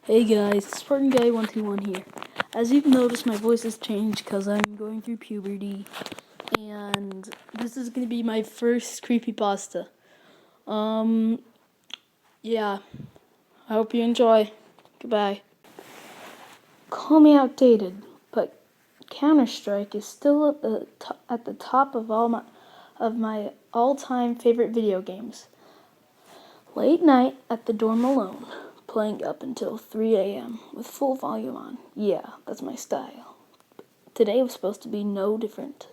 Hey guys, Spartan Guy 121 here. As you've noticed, my voice has changed because I'm going through puberty, and this is going to be my first creepypasta. Yeah, I hope you enjoy. Goodbye. Call me outdated, but Counter-Strike is still at the top of my all-time favorite video games. Late night at the dorm alone, playing up until 3 a.m. with full volume on. Yeah, that's my style. Today was supposed to be no different.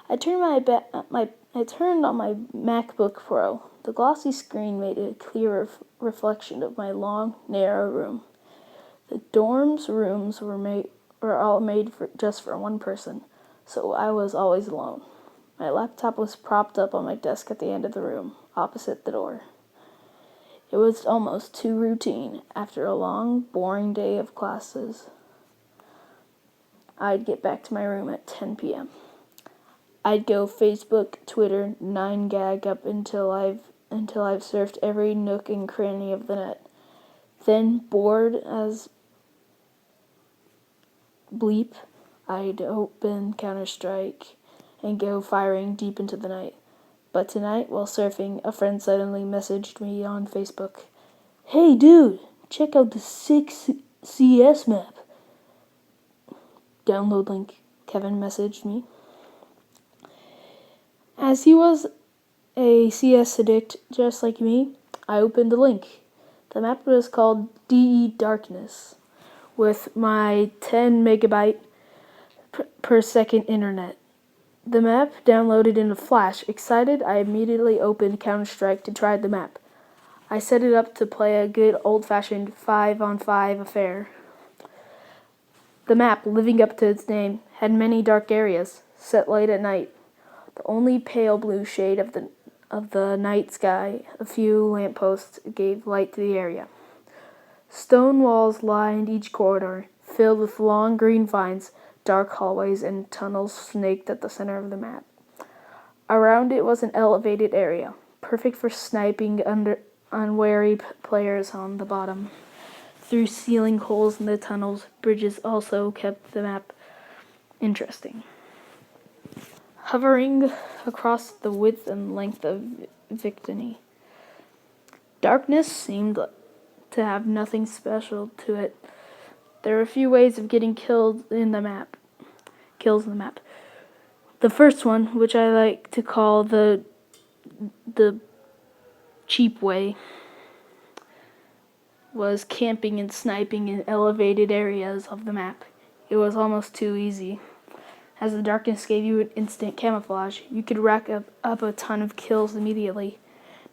I turned on my MacBook Pro. The glossy screen made a clear reflection of my long, narrow room. The dorm's rooms were all made just for one person, so I was always alone. My laptop was propped up on my desk at the end of the room, opposite the door. It was almost too routine. After a long, boring day of classes, I'd get back to my room at 10 p.m. I'd go Facebook, Twitter, 9gag up until I've surfed every nook and cranny of the net. Then, bored as bleep, I'd open Counter-Strike and go firing deep into the night. But tonight, while surfing, a friend suddenly messaged me on Facebook. "Hey dude, check out the 6 CS map." Download link, Kevin messaged me. As he was a CS addict just like me, I opened the link. The map was called DE Darkness, with my 10 megabyte per second internet. The map downloaded in a flash. Excited, I immediately opened Counter-Strike to try the map. I set it up to play a good old-fashioned 5-on-5 affair. The map, living up to its name, had many dark areas, set late at night. The only pale blue shade of the night sky, a few lampposts, gave light to the area. Stone walls lined each corridor, filled with long green vines. Dark hallways and tunnels snaked at the center of the map. Around it was an elevated area, perfect for sniping unwary players on the bottom. Through ceiling holes in the tunnels, bridges also kept the map interesting. Hovering across the width and length of Victini, darkness seemed to have nothing special to it. There were a few ways of getting kills in the map. The first one, which I like to call the cheap way, was camping and sniping in elevated areas of the map. It was almost too easy. As the darkness gave you an instant camouflage, you could rack up a ton of kills immediately.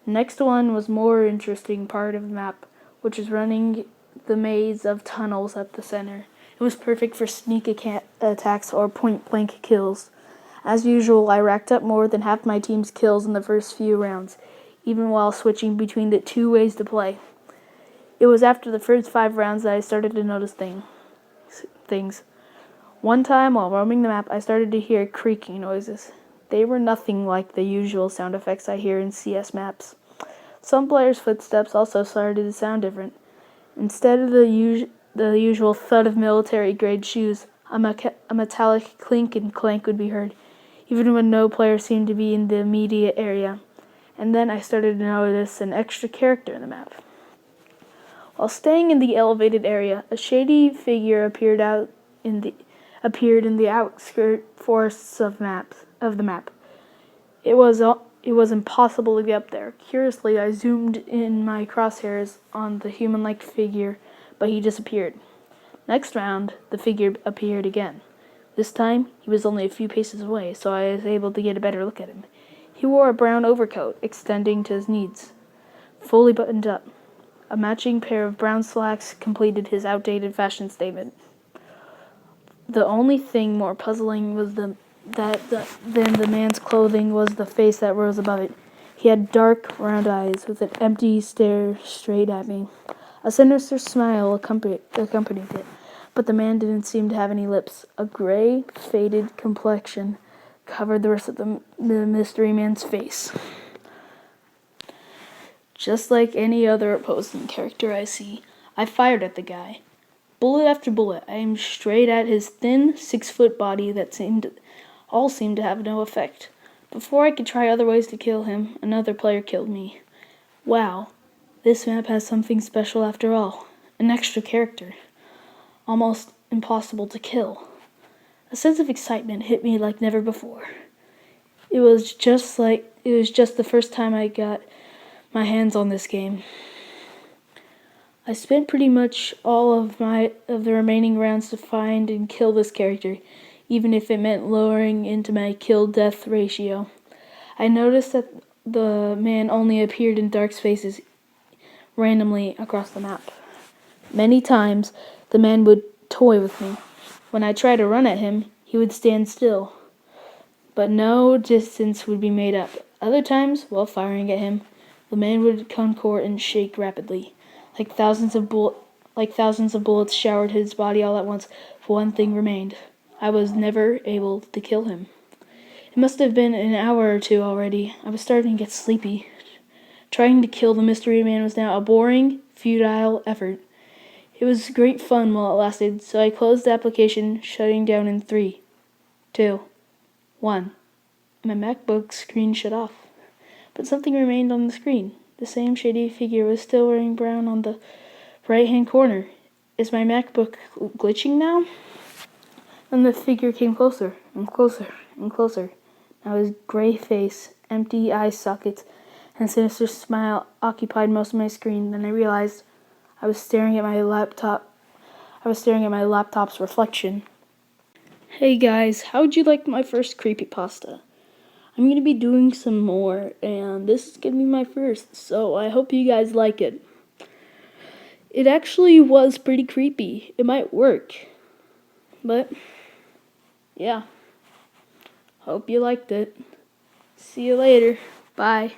Next one was more interesting part of the map, which was running the maze of tunnels at the center. It was perfect for sneak attacks or point-blank kills. As usual, I racked up more than half my team's kills in the first few rounds, even while switching between the two ways to play. It was after the first 5 rounds that I started to notice things. One time, while roaming the map, I started to hear creaking noises. They were nothing like the usual sound effects I hear in CS maps. Some players' footsteps also started to sound different. Instead of the usual thud of military-grade shoes, a metallic clink and clank would be heard, even when no player seemed to be in the immediate area. And then I started to notice an extra character in the map. While staying in the elevated area, a shady figure appeared in the outskirt forests of the map. It was impossible to get up there. Curiously, I zoomed in my crosshairs on the human-like figure, but he disappeared. Next round, the figure appeared again. This time, he was only a few paces away, so I was able to get a better look at him. He wore a brown overcoat extending to his knees, fully buttoned up. A matching pair of brown slacks completed his outdated fashion statement. The only thing more puzzling was than the man's clothing was the face that rose above it. He had dark, round eyes with an empty stare straight at me. A sinister smile accompanied it, but the man didn't seem to have any lips. A gray, faded complexion covered the rest of the mystery man's face. Just like any other opposing character I see, I fired at the guy. Bullet after bullet, I aimed straight at his thin, 6-foot body that seemed to have no effect. Before I could try other ways to kill him, another player killed me. Wow, this map has something special after all. An extra character. Almost impossible to kill. A sense of excitement hit me like never before. It was just the first time I got my hands on this game. I spent pretty much all of the remaining rounds to find and kill this character, even if it meant lowering into my kill-death ratio. I noticed that the man only appeared in dark spaces randomly across the map. Many times, the man would toy with me. When I tried to run at him, he would stand still, but no distance would be made up. Other times, while firing at him, the man would contort and shake rapidly, like thousands of bullets showered his body all at once. But one thing remained: I was never able to kill him. It must have been an hour or two already. I was starting to get sleepy. Trying to kill the mystery man was now a boring, futile effort. It was great fun while it lasted, so I closed the application, shutting down in 3, 2, 1. My MacBook screen shut off. But something remained on the screen. The same shady figure was still wearing brown on the right-hand corner. Is my MacBook glitching now? Then the figure came closer and closer and closer. Now his gray face, empty eye sockets, and sinister smile occupied most of my screen. Then I realized I was staring at my laptop's reflection. Hey guys, how'd you like my first creepypasta? I'm going to be doing some more, and this is going to be my first, so I hope you guys like it. It actually was pretty creepy. It might work, but yeah. Hope you liked it. See you later. Bye.